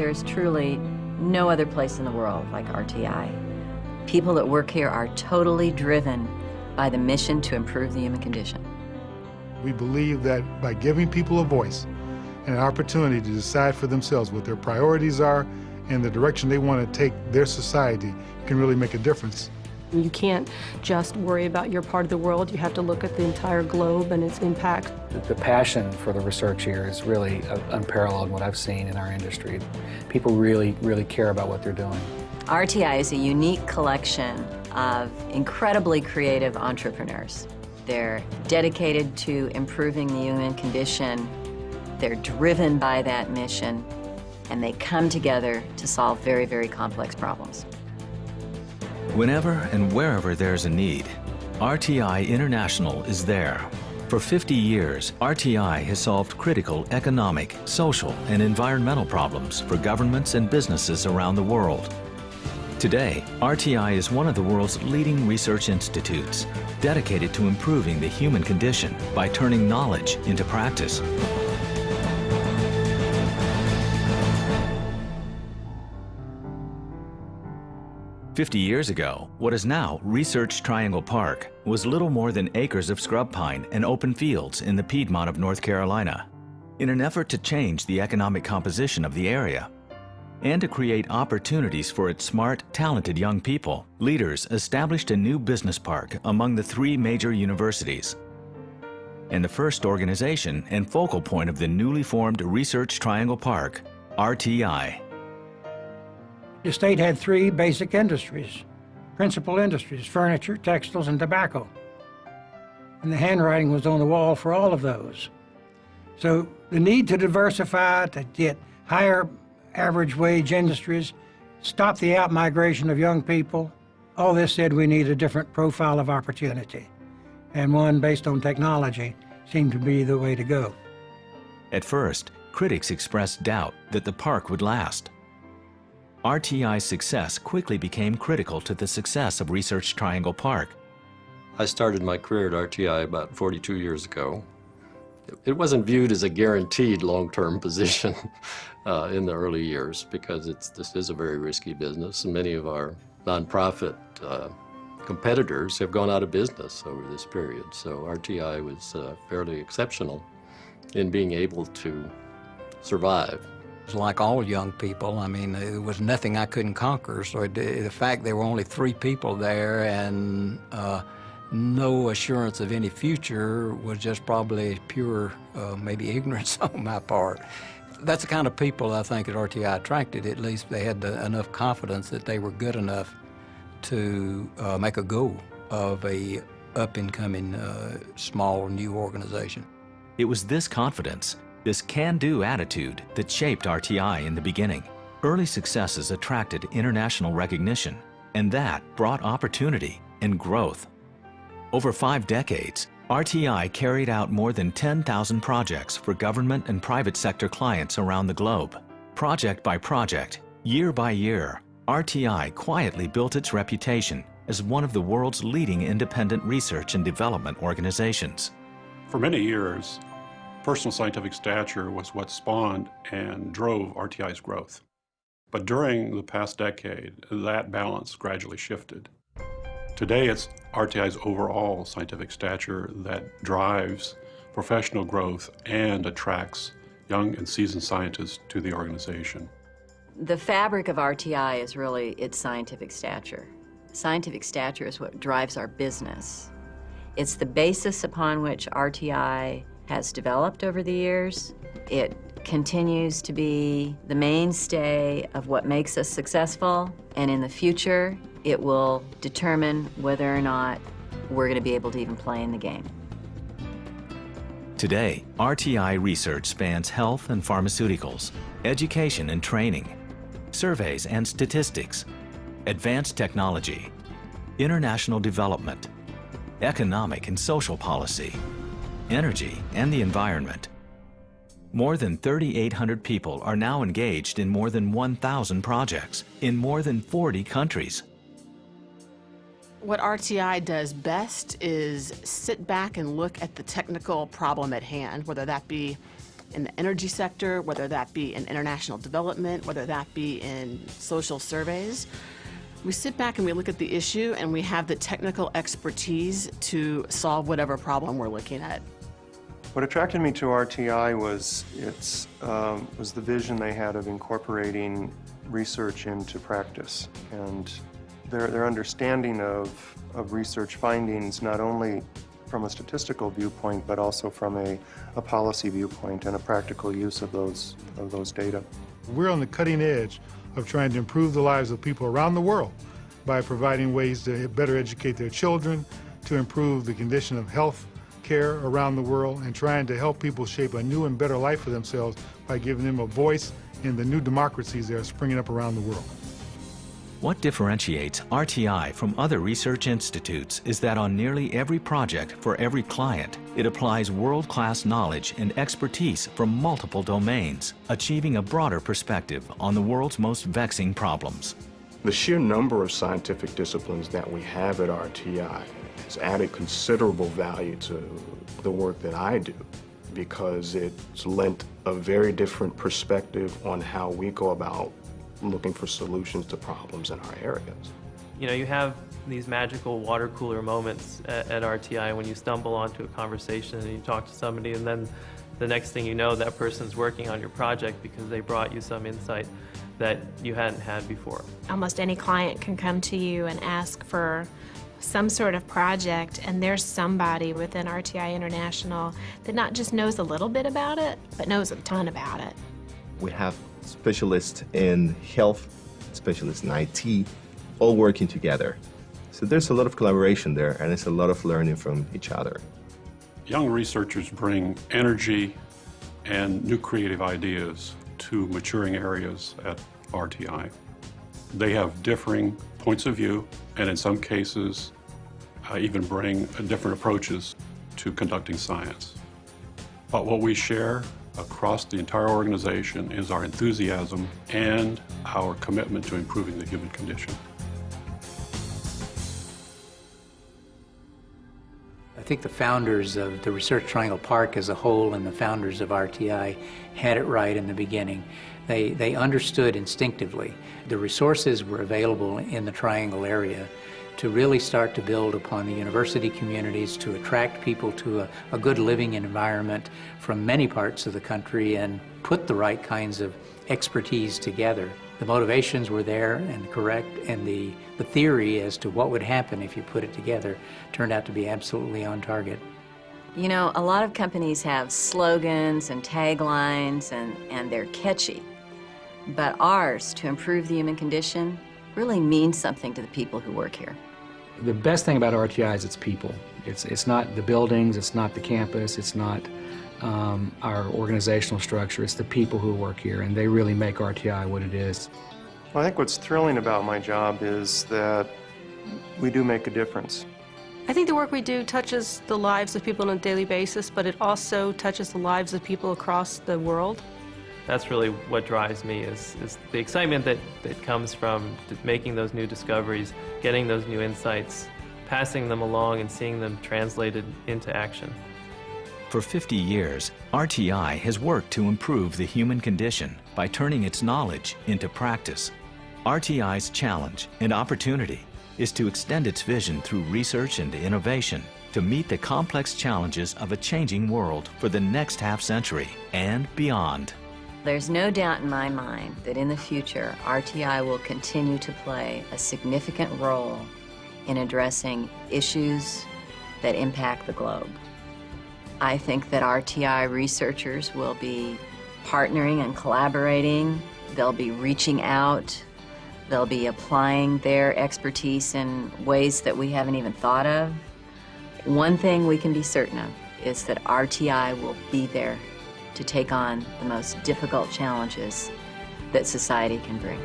there's truly no other place in the world like RTI. People that work here are totally driven by the mission to improve the human condition. We believe that by giving people a voice and an opportunity to decide for themselves what their priorities are and the direction they want to take their society can really make a difference. You can't just worry about your part of the world. You have to look at the entire globe and its impact. The passion for the research here is really unparalleled what I've seen in our industry. People really, really care about what they're doing. RTI is a unique collection of incredibly creative entrepreneurs. They're dedicated to improving the human condition. They're driven by that mission, and they come together to solve very, very complex problems. Whenever and wherever there's a need, RTI International is there. For 50 years, RTI has solved critical economic, social, and environmental problems for governments and businesses around the world. Today, RTI is one of the world's leading research institutes, dedicated to improving the human condition by turning knowledge into practice. "50 years ago, what is now Research Triangle Park was little more than acres of scrub pine and open fields in the Piedmont of North Carolina. In an effort to change the economic composition of the area and to create opportunities for its smart, talented young people, leaders established a new business park among the 3 major universities, and the first organization and focal point of the newly formed Research Triangle Park, RTI. The state had 3 basic industries, principal industries: furniture, textiles, and tobacco. And the handwriting was on the wall for all of those. So the need to diversify, to get higher average wage industries, stop the out-migration of young people, all this said we need a different profile of opportunity. And one based on technology seemed to be the way to go. At first, critics expressed doubt that the park would last. RTI's success quickly became critical to the success of Research Triangle Park. I started my career at RTI about 42 years ago. It wasn't viewed as a guaranteed long-term position in the early years because this is a very risky business, and many of our nonprofit competitors have gone out of business over this period. So RTI was fairly exceptional in being able to survive. Like all young people, I mean, there was nothing I couldn't conquer. So the fact there were only 3 people there and no assurance of any future was just probably pure, maybe ignorance on my part. That's the kind of people I think that RTI attracted. At least they had enough confidence that they were good enough to make a go of a up-and-coming small new organization. It was this confidence, this can-do attitude, that shaped RTI in the beginning. Early successes attracted international recognition, and that brought opportunity and growth. Over 5 decades, RTI carried out more than 10,000 projects for government and private sector clients around the globe. Project by project, year by year, RTI quietly built its reputation as one of the world's leading independent research and development organizations. For many years, personal scientific stature was what spawned and drove RTI's growth. But during the past decade, that balance gradually shifted. Today, it's RTI's overall scientific stature that drives professional growth and attracts young and seasoned scientists to the organization. The fabric of RTI is really its scientific stature. Scientific stature is what drives our business. It's the basis upon which RTI has developed over the years. It continues to be the mainstay of what makes us successful, and in the future, it will determine whether or not we're going to be able to even play in the game. Today, RTI research spans health and pharmaceuticals, education and training, surveys and statistics, advanced technology, international development, economic and social policy, energy and the environment. More than 3,800 people are now engaged in more than 1,000 projects in more than 40 countries. What RTI does best is sit back and look at the technical problem at hand, whether that be in the energy sector, whether that be in international development, whether that be in social surveys. We sit back and we look at the issue, and we have the technical expertise to solve whatever problem we're looking at. What attracted me to RTI was the vision they had of incorporating research into practice, and their understanding of research findings, not only from a statistical viewpoint, but also from a policy viewpoint and a practical use of those data. We're on the cutting edge of trying to improve the lives of people around the world by providing ways to better educate their children, to improve the condition of health care around the world, and trying to help people shape a new and better life for themselves by giving them a voice in the new democracies that are springing up around the world. What differentiates RTI from other research institutes is that on nearly every project for every client, it applies world-class knowledge and expertise from multiple domains, achieving a broader perspective on the world's most vexing problems. The sheer number of scientific disciplines that we have at RTI has added considerable value to the work that I do, because it's lent a very different perspective on how we go about looking for solutions to problems in our areas. You know, you have these magical water cooler moments at RTI when you stumble onto a conversation and you talk to somebody, and then the next thing you know, that person's working on your project because they brought you some insight that you hadn't had before. Almost any client can come to you and ask for some sort of project, and there's somebody within RTI International that not just knows a little bit about it, but knows a ton about it. We have specialists in health, specialists in IT, all working together. So there's a lot of collaboration there, and it's a lot of learning from each other. Young researchers bring energy and new creative ideas to maturing areas at RTI. They have differing points of view, and in some cases even bring different approaches to conducting science. But what we share across the entire organization is our enthusiasm and our commitment to improving the human condition. I think the founders of the Research Triangle Park as a whole and the founders of RTI had it right in the beginning. They understood instinctively the resources were available in the Triangle area to really start to build upon the university communities, to attract people to a good living environment from many parts of the country and put the right kinds of expertise together. The motivations were there and correct, and the theory as to what would happen if you put it together turned out to be absolutely on target. You know, a lot of companies have slogans and taglines, and they're catchy. But ours, to improve the human condition, really means something to the people who work here. The best thing about RTI is its people. It's not the buildings, it's not the campus, it's not our organizational structure, it's the people who work here, and they really make RTI what it is. Well, I think what's thrilling about my job is that we do make a difference. I think the work we do touches the lives of people on a daily basis, but it also touches the lives of people across the world. That's really what drives me, is the excitement that comes from making those new discoveries, getting those new insights, passing them along and seeing them translated into action. For 50 years, RTI has worked to improve the human condition by turning its knowledge into practice. RTI's challenge and opportunity is to extend its vision through research and innovation to meet the complex challenges of a changing world for the next half-century and beyond. There's no doubt in my mind that in the future, RTI will continue to play a significant role in addressing issues that impact the globe. I think that RTI researchers will be partnering and collaborating. They'll be reaching out. They'll be applying their expertise in ways that we haven't even thought of. One thing we can be certain of is that RTI will be there to take on the most difficult challenges that society can bring.